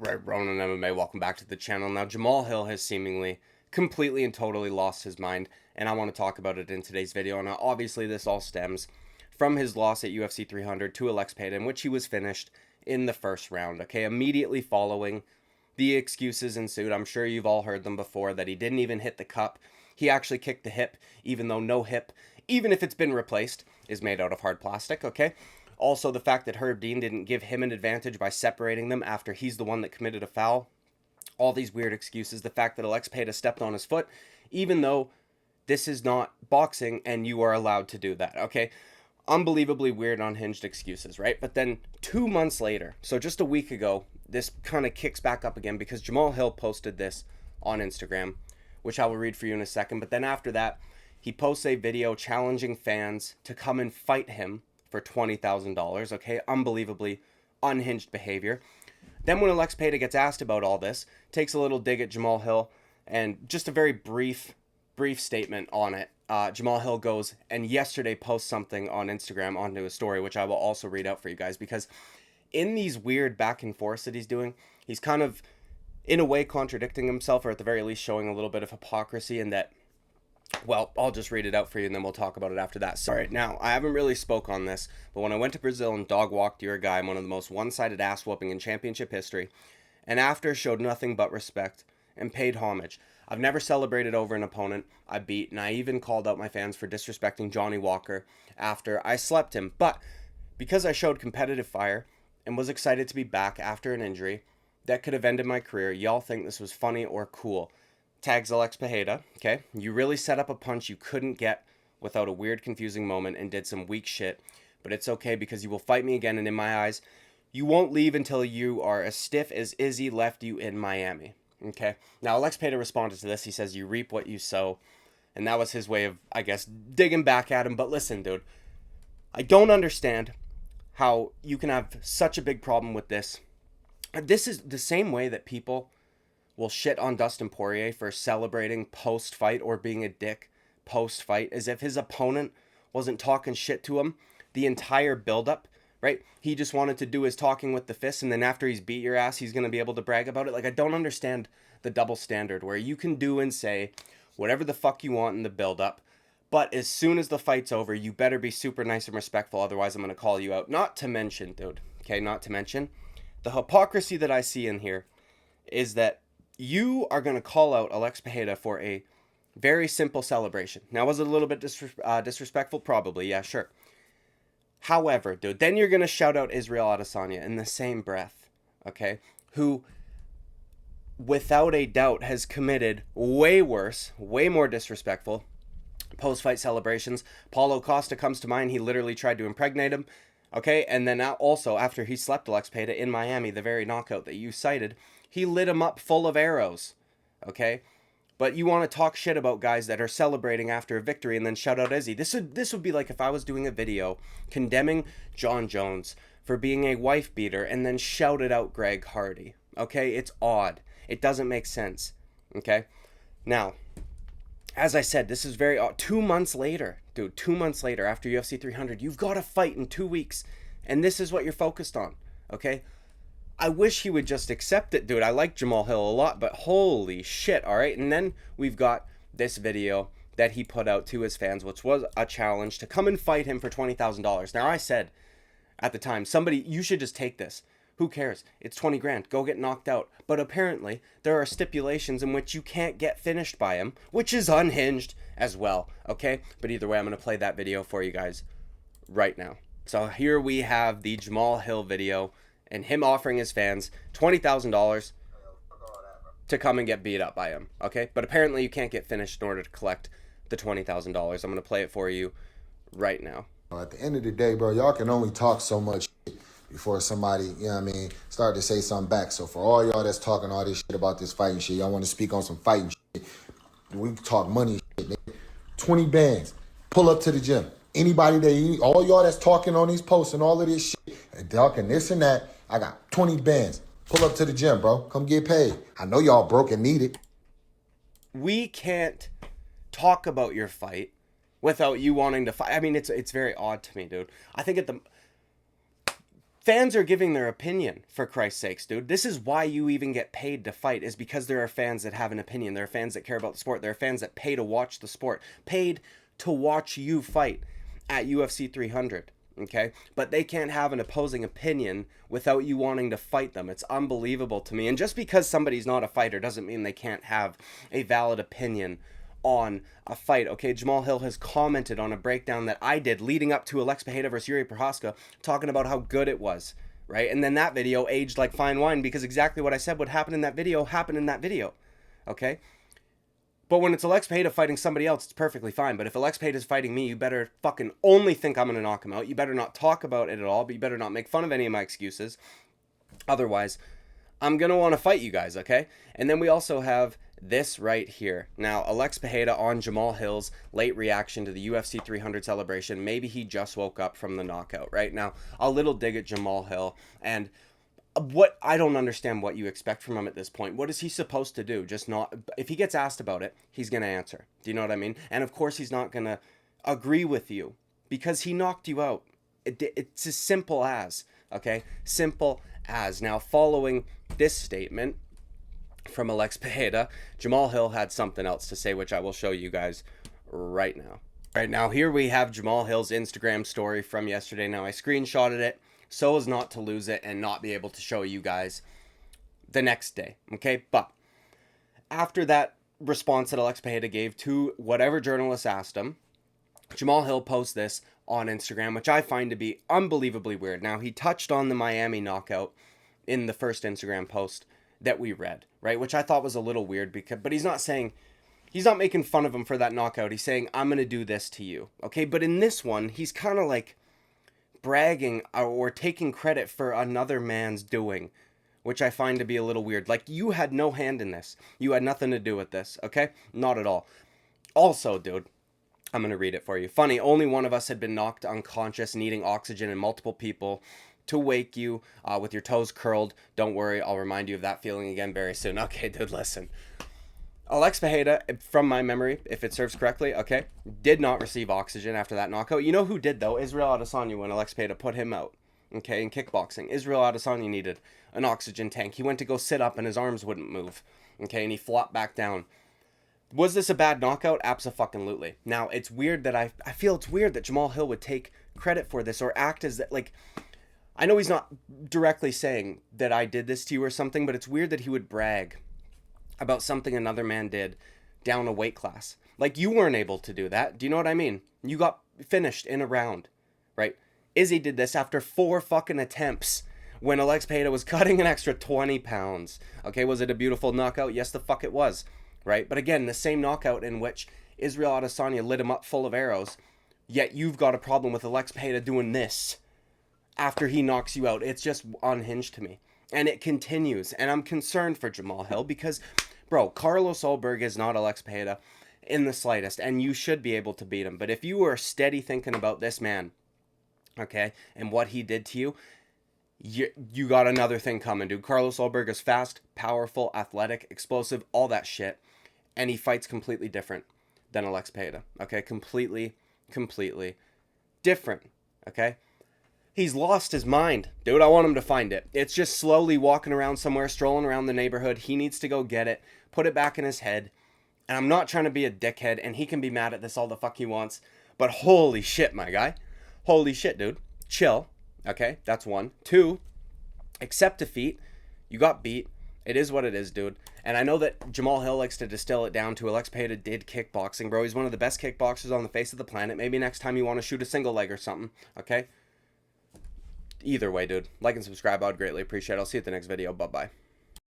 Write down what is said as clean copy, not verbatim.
Alright, Ronan MMA, welcome back to the channel. Now, Jamal Hill has seemingly completely and totally lost his mind, and I want to talk about it in today's video. Now, obviously, this all stems from his loss at UFC 300 to Alex Pereira, in which he was finished in the first round, okay? Immediately following, the excuses ensued. I'm sure you've all heard them before, that he didn't even hit the cup. He actually kicked the hip, even though no hip, even if it's been replaced, is made out of hard plastic, okay? Also, the fact that Herb Dean didn't give him an advantage by separating them after he's the one that committed a foul. All these weird excuses. The fact that Alex Pereira stepped on his foot, even though this is not boxing and you are allowed to do that, okay? Unbelievably weird, unhinged excuses, right? But then 2 months later, so just a week ago, this kind of kicks back up again because Jamal Hill posted this on Instagram, which I will read for you in a second. But then after that, he posts a video challenging fans to come and fight him for $20,000, okay? Unbelievably unhinged behavior. Then when Alex Pereira gets asked about all this, takes a little dig at Jamal Hill, and just a very brief statement on it. Jamal Hill goes and yesterday posts something on Instagram onto his story, which I will also read out for you guys, because in these weird back and forths that he's doing, he's kind of, in a way, contradicting himself, or at the very least showing a little bit of hypocrisy in that. Well, I'll just read it out for you and then we'll talk about it after that. Sorry, now, I haven't really spoke on this, but when I went to Brazil and dog walked your guy, one of the most one-sided ass whooping in championship history, and after showed nothing but respect and paid homage. I've never celebrated over an opponent I beat, and I even called out my fans for disrespecting Johnny Walker after I slept him. But because I showed competitive fire and was excited to be back after an injury that could have ended my career, y'all think this was funny or cool. Tags Alex Pereira, okay? You really set up a punch you couldn't get without a weird, confusing moment and did some weak shit. But it's okay because you will fight me again, and in my eyes, you won't leave until you are as stiff as Izzy left you in Miami, okay? Now, Alex Pereira responded to this. He says, you reap what you sow. And that was his way of, I guess, digging back at him. But listen, dude, I don't understand how you can have such a big problem with this. This is the same way that people will shit on Dustin Poirier for celebrating post-fight or being a dick post-fight, as if his opponent wasn't talking shit to him the entire build-up, right? He just wanted to do his talking with the fists, and then after he's beat your ass, he's going to be able to brag about it. Like, I don't understand the double standard where you can do and say whatever the fuck you want in the build-up, but as soon as the fight's over, you better be super nice and respectful, otherwise I'm going to call you out. Not to mention, dude, okay, not to mention, the hypocrisy that I see in here is that you are going to call out Alex Pereira for a very simple celebration. Now, was it a little bit disrespectful? Probably, yeah, sure. However, dude, then you're going to shout out Israel Adesanya in the same breath, okay? Who, without a doubt, has committed way worse, way more disrespectful post-fight celebrations. Paulo Costa comes to mind. He literally tried to impregnate him, okay? And then also, after he slept Alex Pereira in Miami, the very knockout that you cited, he lit him up full of arrows, okay? But you want to talk shit about guys that are celebrating after a victory and then shout out Izzy. This would be like if I was doing a video condemning John Jones for being a wife beater and then shouted out Greg Hardy, okay? It's odd. It doesn't make sense, okay? Now, as I said, this is very odd. 2 months later, dude, 2 months later after UFC 300, you've got to fight in 2 weeks, and this is what you're focused on, okay? I wish he would just accept it, dude. I like Jamal Hill a lot, but holy shit, all right? And then we've got this video that he put out to his fans, which was a challenge to come and fight him for $20,000. Now, I said at the time, you should just take this. Who cares? It's 20 grand. Go get knocked out. But apparently, there are stipulations in which you can't get finished by him, which is unhinged as well, okay? But either way, I'm going to play that video for you guys right now. So here we have the Jamal Hill video, and him offering his fans $20,000 to come and get beat up by him, okay? But apparently you can't get finished in order to collect the $20,000. I'm going to play it for you right now. At the end of the day, bro, y'all can only talk so much before somebody, you know what I mean, start to say something back. So for all y'all that's talking all this shit about this fighting shit, y'all want to speak on some fighting shit, we talk money shit, nigga. 20 bands, pull up to the gym. Anybody all y'all that's talking on these posts and all of this shit, and talking this and that, I got 20 bands. Pull up to the gym, bro. Come get paid. I know y'all broke and need it. We can't talk about your fight without you wanting to fight. I mean, it's very odd to me, dude. I think Fans are giving their opinion, for Christ's sakes, dude. This is why you even get paid to fight, is because there are fans that have an opinion. There are fans that care about the sport. There are fans that pay to watch the sport. Paid to watch you fight at UFC 300, okay? But they can't have an opposing opinion without you wanting to fight them. It's unbelievable to me. And just because somebody's not a fighter doesn't mean they can't have a valid opinion on a fight. Okay, Jamal Hill has commented on a breakdown that I did leading up to Alex Pereira versus Yuri Prochazka, talking about how good it was, right? And then that video aged like fine wine, because exactly what I said would happen in that video happened in that video, okay? But when it's Alex Pereira fighting somebody else, it's perfectly fine. But if Alex Pereira is fighting me, you better fucking only think I'm gonna knock him out. You better not talk about it at all, but you better not make fun of any of my excuses. Otherwise, I'm gonna want to fight you guys, okay? And then we also have this right here. Now, Alex Pereira on Jamal Hill's late reaction to the UFC 300 celebration. Maybe he just woke up from the knockout, right? Now, a little dig at Jamal Hill, and what I don't understand what you expect from him at this point. What is he supposed to do? Just not, if he gets asked about it, he's going to answer. Do you know what I mean? And of course, he's not going to agree with you because he knocked you out. It's as simple as, okay? Simple as. Now, following this statement from Alex Pereira, Jamal Hill had something else to say, which I will show you guys right now. Right now, here we have Jamal Hill's Instagram story from yesterday. Now, I screenshotted it so as not to lose it and not be able to show you guys the next day, okay? But after that response that Alex Pereira gave to whatever journalist asked him, Jamal Hill posts this on Instagram, which I find to be unbelievably weird. Now, he touched on the Miami knockout in the first Instagram post that we read, right? Which I thought was a little weird, but he's not saying, he's not making fun of him for that knockout. He's saying, I'm going to do this to you, okay? But in this one, he's kind of like bragging or taking credit for another man's doing, which I find to be a little weird. Like, you had no hand in this. You had nothing to do with this, okay? Not at all. Also, dude, I'm going to read it for you. Funny, only one of us had been knocked unconscious, needing oxygen, and multiple people to wake you with your toes curled. Don't worry, I'll remind you of that feeling again very soon. Okay, dude, listen. Alex Pereira, from my memory, if it serves correctly, okay, did not receive oxygen after that knockout. You know who did, though? Israel Adesanya, when Alex Pereira put him out, okay, in kickboxing. Israel Adesanya needed an oxygen tank. He went to go sit up and his arms wouldn't move, okay, and he flopped back down. Was this a bad knockout? Abso-fucking-lutely. Now, it's weird that I feel it's weird that Jamal Hill would take credit for this or act as that, like, I know he's not directly saying that I did this to you or something, but it's weird that he would brag about something another man did down a weight class. Like, you weren't able to do that. Do you know what I mean? You got finished in a round, right? Izzy did this after 4 fucking attempts when Alex Pereira was cutting an extra 20 pounds. Okay, was it a beautiful knockout? Yes, the fuck it was, right? But again, the same knockout in which Israel Adesanya lit him up full of arrows, yet you've got a problem with Alex Pereira doing this after he knocks you out. It's just unhinged to me. And it continues. And I'm concerned for Jamal Hill because, bro, Carlos Ulberg is not Alex Pereira in the slightest. And you should be able to beat him. But if you were steady thinking about this man, okay, and what he did to you, you got another thing coming, dude. Carlos Ulberg is fast, powerful, athletic, explosive, all that shit. And he fights completely different than Alex Pereira. Okay, completely different. Okay? He's lost his mind. Dude, I want him to find it. It's just slowly walking around somewhere, strolling around the neighborhood. He needs to go get it, put it back in his head. And I'm not trying to be a dickhead, and he can be mad at this all the fuck he wants. But holy shit, my guy. Holy shit, dude. Chill. Okay, that's 1. 2, accept defeat. You got beat. It is what it is, dude. And I know that Jamal Hill likes to distill it down to Alex Pereira did kickboxing, bro. He's one of the best kickboxers on the face of the planet. Maybe next time you want to shoot a single leg or something, okay? Either way, dude, like and subscribe. I would greatly appreciate it. I'll see you at the next video. Bye-bye.